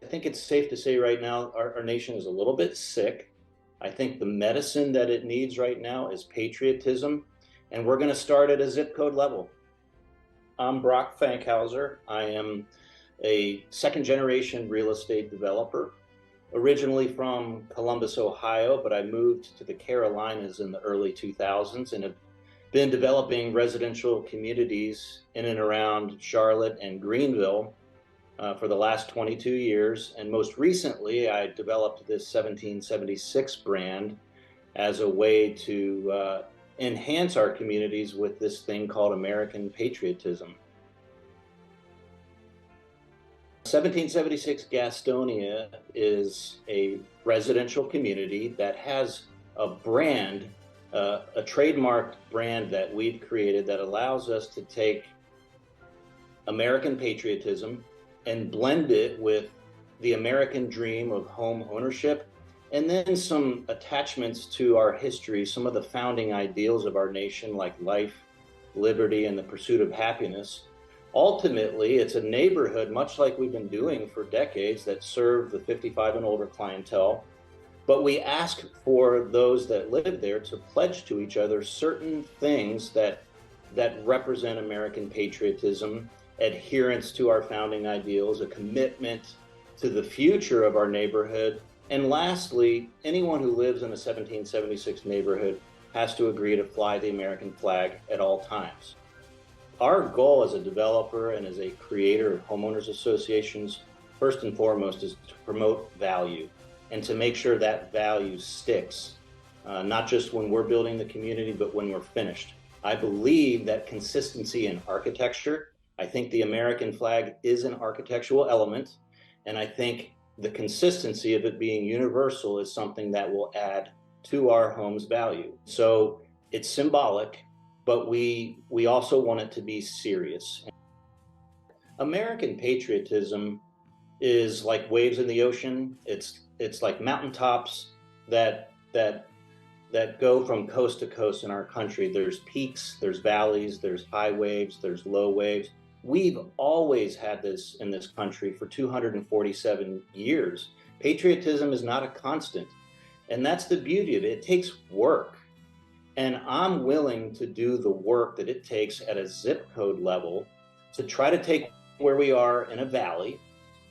think it's safe to say right now our nation is a little bit sick. I think the medicine that it needs right now is patriotism, and we're going to start at a zip code level. I'm Brock Fankhauser. I am a second generation real estate developer, originally from Columbus, Ohio, but I moved to the Carolinas in the early 2000s and have been developing residential communities in and around Charlotte and Greenville for the last 22 years. And most recently, I developed this 1776 brand as a way to enhance our communities with this thing called American patriotism. 1776 Gastonia is a residential community that has a brand, a trademarked brand that we've created that allows us to take American patriotism and blend it with the American dream of home ownership, and then some attachments to our history, some of the founding ideals of our nation, like life, liberty, and the pursuit of happiness. Ultimately, it's a neighborhood, much like we've been doing for decades, that serve the 55 and older clientele. But we ask for those that live there to pledge to each other certain things that represent American patriotism, adherence to our founding ideals, a commitment to the future of our neighborhood. And lastly, anyone who lives in a 1776 neighborhood has to agree to fly the American flag at all times. Our goal as a developer and as a creator of homeowners associations, first and foremost, is to promote value and to make sure that value sticks, not just when we're building the community, but when we're finished. I believe that consistency in architecture, I think the American flag is an architectural element, and I think the consistency of it being universal is something that will add to our home's value. So it's symbolic, but we also want it to be serious. American patriotism is like waves in the ocean. It's like mountaintops that go from coast to coast in our country. There's peaks, there's valleys, there's high waves, there's low waves. We've always had this in this country for 247 years. Patriotism is not a constant. And that's the beauty of it. It takes work. And I'm willing to do the work that it takes at a zip code level to try to take where we are in a valley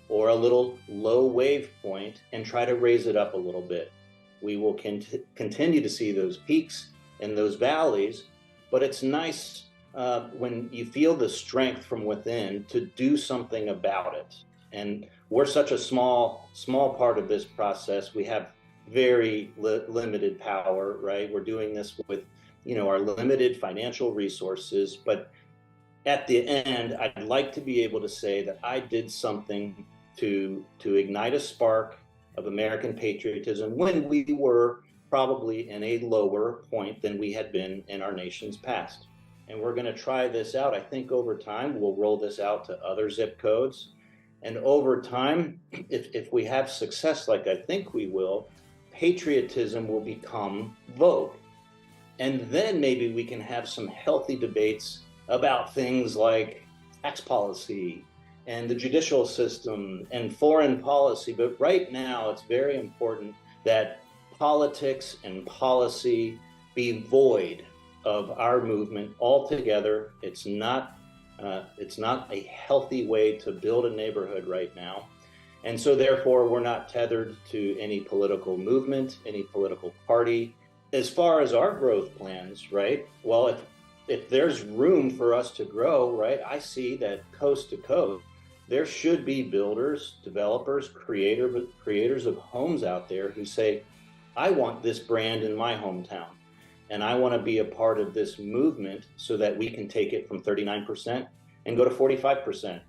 or a little low wave point and try to raise it up a little bit. We will continue to see those peaks and those valleys, but it's nice when you feel the strength from within to do something about it. And we're such a small part of this process. We have very limited power, right? We're doing this with, our limited financial resources. But at the end, I'd like to be able to say that I did something to ignite a spark of American patriotism when we were probably in a lower point than we had been in our nation's past. And we're going to try this out. I think over time, we'll roll this out to other zip codes. And over time, if we have success like I think we will, patriotism will become vogue. And then maybe we can have some healthy debates about things like tax policy and the judicial system and foreign policy. But right now, it's very important that politics and policy be void of our movement altogether. It's not a healthy way to build a neighborhood right now. And so therefore, we're not tethered to any political movement, any political party. As far as our growth plans, right? Well, if there's room for us to grow, right, I see that coast to coast, there should be builders, developers, creators of homes out there who say, I want this brand in my hometown. And I want to be a part of this movement so that we can take it from 39% and go to 45%.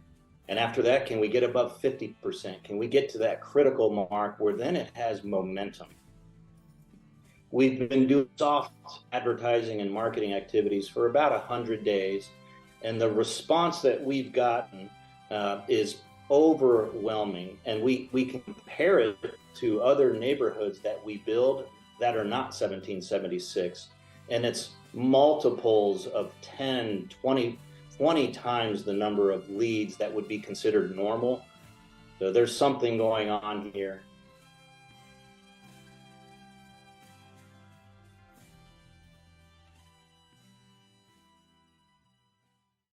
And after that, can we get above 50%? Can we get to that critical mark where then it has momentum? We've been doing soft advertising and marketing activities for about 100 days. And the response that we've gotten is overwhelming. And we can compare it to other neighborhoods that we build that are not 1776. And it's multiples of 10, 20 times the number of leads that would be considered normal. So there's something going on here.